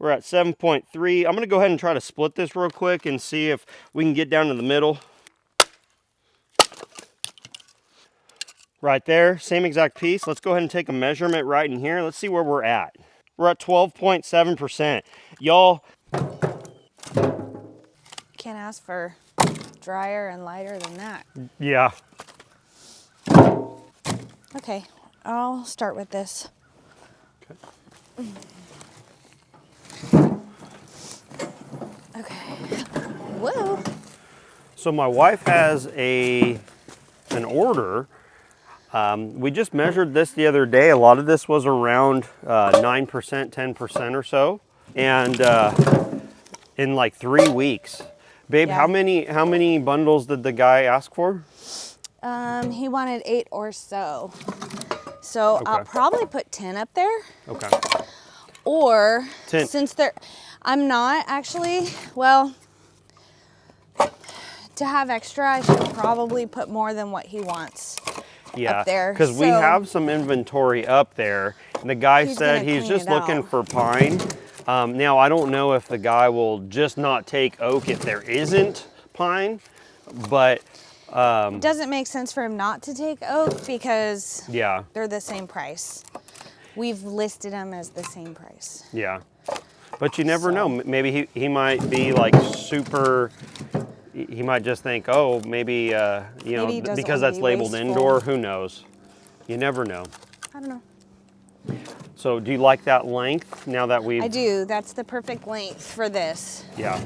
We're at 7.3. I'm gonna go ahead and try to split this real quick and see if we can get down to the middle. Right there, same exact piece. Let's go ahead and take a measurement right in here. Let's see where we're at. We're at 12.7%. Y'all. Can't ask for drier and lighter than that. Yeah. Okay, I'll start with this. Okay. Okay. Whoa. So my wife has an order. We just measured this the other day. A lot of this was around 9%, 10% or so. And in like 3 weeks. Babe, Yeah. how many bundles did the guy ask for? He wanted 8 or so. So Okay. I'll probably put 10 up there. Okay. Or 10. Since I'm not actually, well, to have extra, I should probably put more than what he wants. Yeah, up there. because we have some inventory up there. The guy said he's just looking for pine. Now, I don't know if the guy will just not take oak if there isn't pine, but... it doesn't make sense for him not to take oak because yeah, they're the same price. We've listed them as the same price. Yeah, but you never know. Maybe he might be like super... He might just think, oh, maybe, you know, because that's labeled indoor, who knows? You never know. I don't know. So do you like that length now that we've... I do. That's the perfect length for this. Yeah.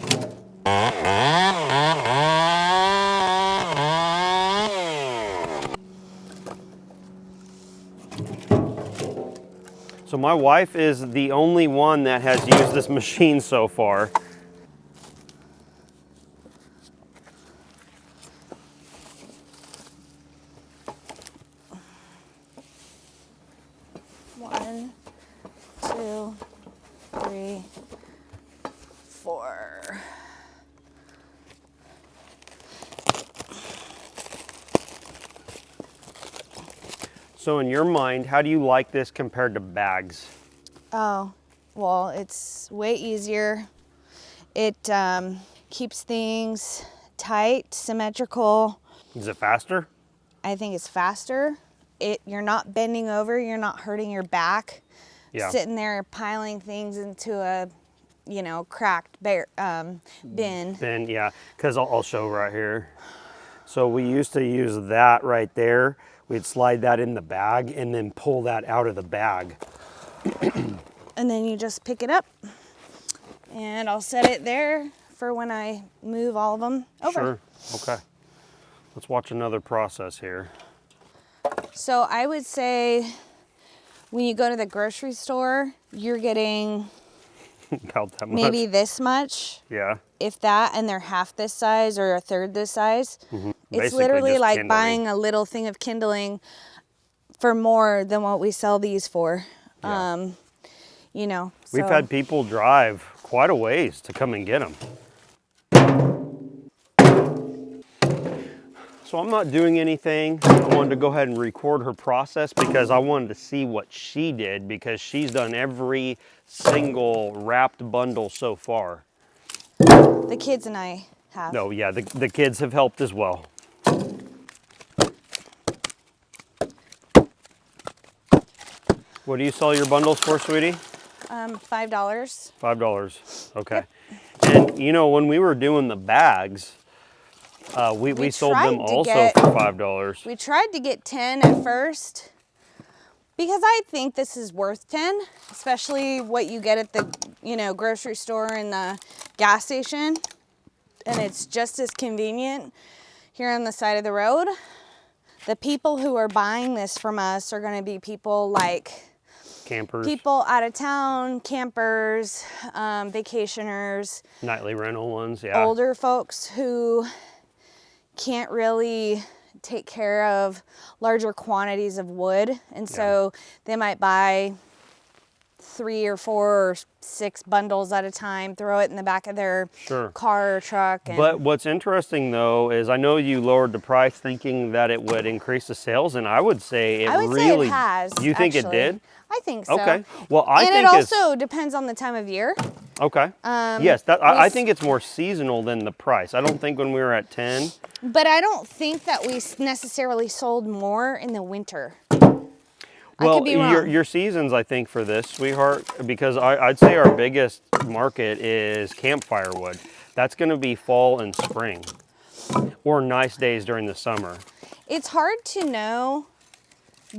So my wife is the only one that has used this machine so far. So in your mind, how do you like this compared to bags? Oh, well, it's way easier. It keeps things tight, symmetrical. Is it faster? I think it's faster. You're not bending over, you're not hurting your back. Yeah. Sitting there piling things into a, you know, cracked bin. Bin, yeah, because I'll show right here. So we used to use that right there. We'd slide that in the bag and then pull that out of the bag. And then you just pick it up and I'll set it there for when I move all of them over. Sure, okay. Let's watch another process here. So I would say when you go to the grocery store, you're getting about that much. Maybe this much. Yeah. If that, and they're half this size or a third this size. Mm-hmm. It's basically literally like kindling. buying a little thing of kindling for more than what we sell these for. Yeah. You know. We've had people drive quite a ways to come and get them. So I'm not doing anything. I wanted to go ahead and record her process because I wanted to see what she did, because she's done every single wrapped bundle so far. The kids and I have. No, yeah, the kids have helped as well. What do you sell your bundles for, sweetie? $5. $5, okay. Yep. And you know, when we were doing the bags, we sold them also for $5. We tried to get 10 at first because I think this is worth 10, especially what you get at the, you know, grocery store and the gas station. And it's just as convenient here on the side of the road. The people who are buying this from us are going to be people like campers, people out of town, campers, vacationers, nightly rental ones, yeah. Older folks who can't really take care of larger quantities of wood, and so they might buy 3 or 4 or 6 bundles at a time, throw it in the back of their car or truck. But what's interesting though is I know you lowered the price thinking that it would increase the sales, and I would say it really has. You think it did? I think so. Okay. Well, I think it also depends on the time of year. Okay. Yes, I think it's more seasonal than the price. I don't think when we were at 10. But I don't think that we necessarily sold more in the winter. I Well, could be wrong. your seasons, I think, for this, sweetheart, because I'd say our biggest market is campfire wood. That's going to be fall and spring, or nice days during the summer. It's hard to know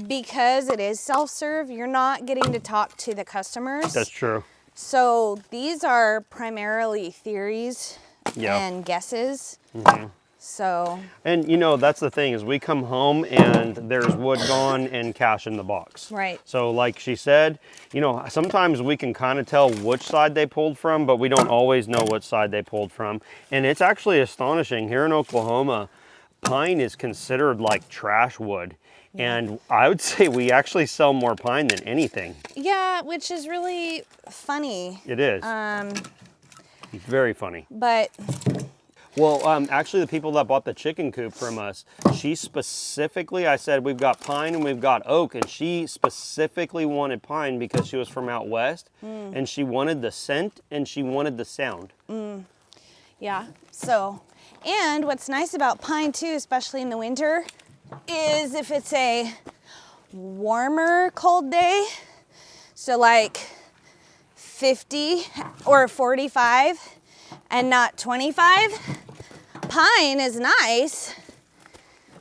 because it is self-serve. You're not getting to talk to the customers. That's true. So these are primarily theories Yeah. and guesses. So. And you know, that's the thing is we come home and there's wood gone and cash in the box. Right. So like she said, you know, sometimes we can kind of tell which side they pulled from, but we don't always know which side they pulled from. And it's actually astonishing. Here in Oklahoma, pine is considered like trash wood. And I would say we actually sell more pine than anything. Yeah, which is really funny. It is. It's very funny. But Well, actually, the people that bought the chicken coop from us, she specifically, I said, we've got pine and we've got oak, and she specifically wanted pine because she was from out west, and she wanted the scent and she wanted the sound. yeah, so, and what's nice about pine too, especially in the winter, is if it's a warmer cold day, so like 50 or 45 and not 25, pine is nice,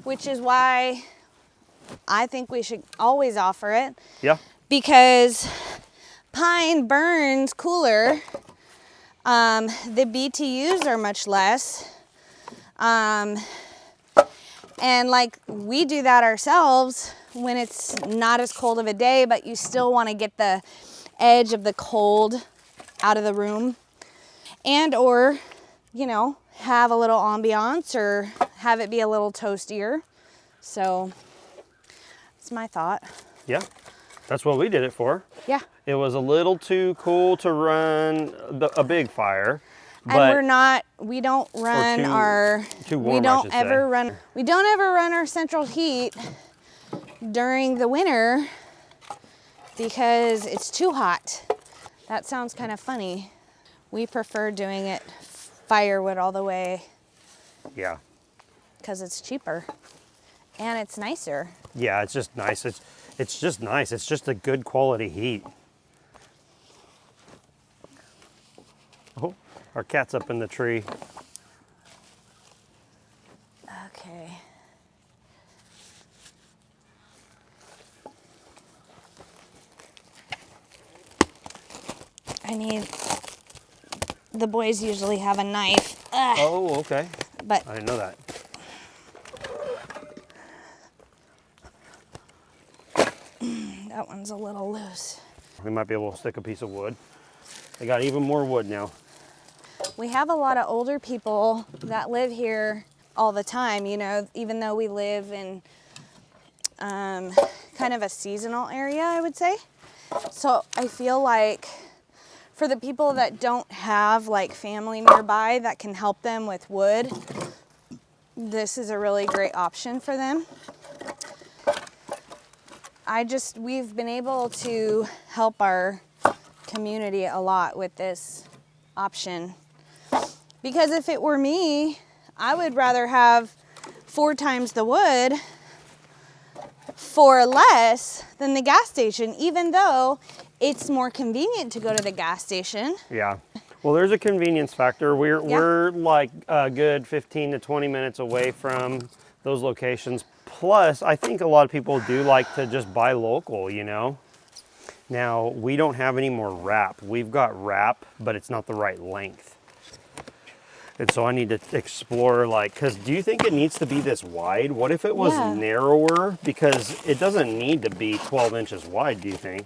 which is why I think we should always offer it. Yeah. Because pine burns cooler. The BTUs are much less. And like we do that ourselves when it's not as cold of a day, but you still want to get the edge of the cold out of the room. And or, you know, have a little ambiance or have it be a little toastier. So that's my thought. Yeah. That's what we did it for. Yeah. It was a little too cool to run a big fire. And we don't run too warm, we I don't should ever say. run our central heat during the winter because it's too hot. That sounds kind of funny. We prefer doing it firewood all the way Yeah. because it's cheaper and it's nicer. Yeah, it's just nice. It's just nice. It's just a good quality heat. Oh, our cat's up in the tree. Okay. The boys usually have a knife. Ugh. Oh, okay. But I didn't know that. that one's a little loose. We might be able to stick a piece of wood. They got even more wood now. We have a lot of older people that live here all the time, you know, even though we live in kind of a seasonal area, I would say. So I feel like for the people that don't have like family nearby that can help them with wood, this is a really great option for them. We've been able to help our community a lot with this option. Because if it were me, I would rather have 4 times the wood for less than the gas station, even though it's more convenient to go to the gas station. Yeah. Well, there's a convenience factor. We're like a good 15 to 20 minutes away from those locations. Plus, I think a lot of people do like to just buy local, you know? Now, we don't have any more wrap. We've got wrap, but it's not the right length. And so I need to explore, like, because do you think it needs to be this wide? What if it was narrower? Because it doesn't need to be 12 inches wide, do you think?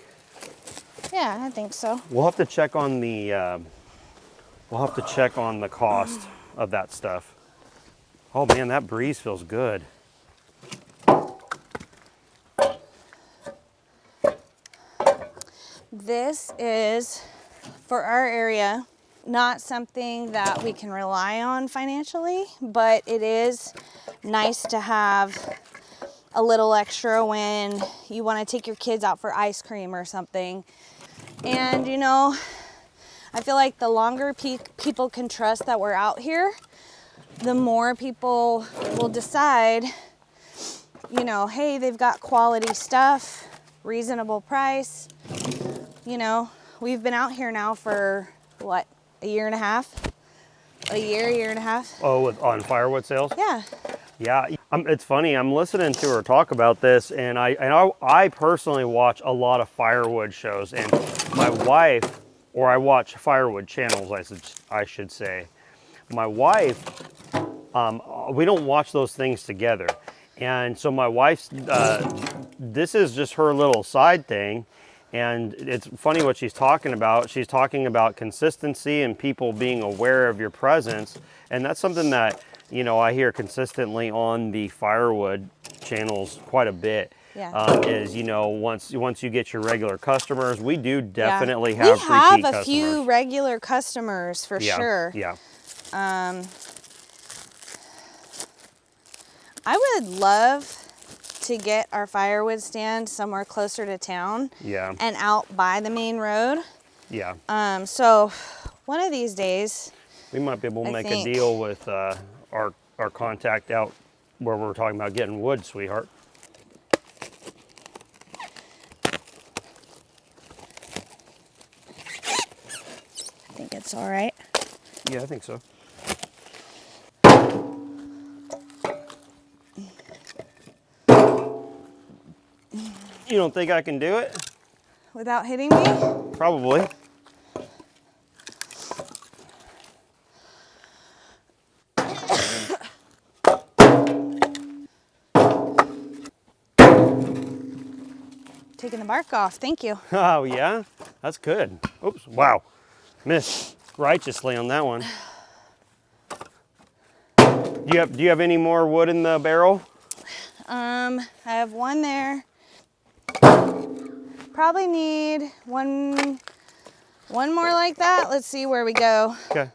Yeah, I think so. We'll have to check on the cost of that stuff. Oh man, that breeze feels good. This is, for our area, not something that we can rely on financially, but it is nice to have a little extra when you want to take your kids out for ice cream or something. And you know, I feel like the longer people can trust that we're out here, the more people will decide, you know, hey, they've got quality stuff, reasonable price. You know, we've been out here now for what, a year and a half? A year and a half? Oh, on firewood sales? Yeah. Yeah, it's funny. I'm listening to her talk about this, and I personally watch a lot of firewood shows, and my wife, or I watch firewood channels, I should say. My wife, we don't watch those things together, and so my wife's, this is just her little side thing, and it's funny what she's talking about. She's talking about consistency and people being aware of your presence, and that's something that, you know, I hear consistently on the firewood channels quite a bit. Yeah. Is, you know, once you get your regular customers, we do definitely have repeat customers. We have a few regular customers for sure. Yeah. I would love to get our firewood stand somewhere closer to town. Yeah. And out by the main road. Yeah. So one of these days, we might be able to make a deal with our contact out where we're talking about getting wood, sweetheart. I think it's all right. Yeah, I think so. You don't think I can do it? Without hitting me? Probably. Taking the bark off, thank you. Oh yeah, that's good. Oops, wow. Missed righteously on that one. Do you have any more wood in the barrel? I have one there. Probably need one more like that. Let's see where we go. Okay.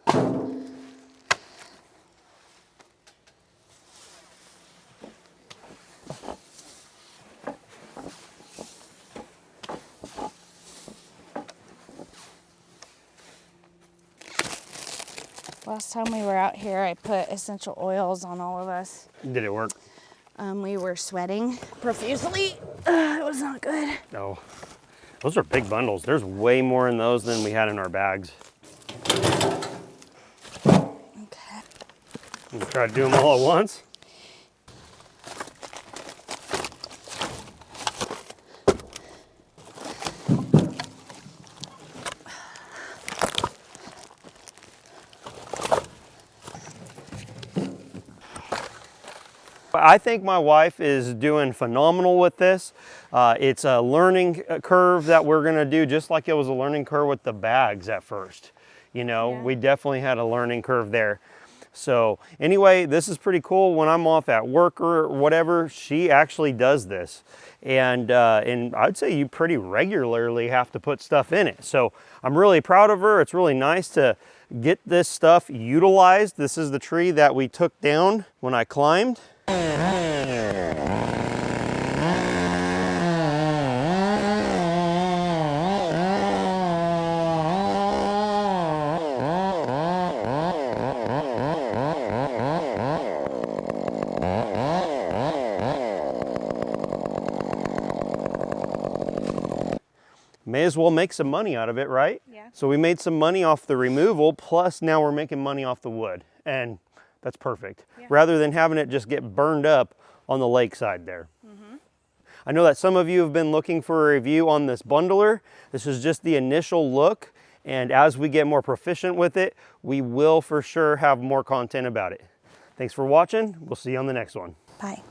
Last time we were out here, I put essential oils on all of us. Did it work? We were sweating profusely. It was not good. No. Those are big bundles. There's way more in those than we had in our bags. Okay. You try to do them all at once? I think my wife is doing phenomenal with this. It's a learning curve that we're gonna do, just like it was a learning curve with the bags at first. You know, we definitely had a learning curve there. So anyway, this is pretty cool. When I'm off at work or whatever, she actually does this. And I'd say you pretty regularly have to put stuff in it. So I'm really proud of her. It's really nice to get this stuff utilized. This is the tree that we took down when I climbed. May as well make some money out of it, right? Yeah. So we made some money off the removal, plus now we're making money off the wood. And that's perfect. Yeah. Rather than having it just get burned up on the lakeside there. Mm-hmm. I know that some of you have been looking for a review on this bundler. This is just the initial look. And as we get more proficient with it, we will for sure have more content about it. Thanks for watching. We'll see you on the next one. Bye.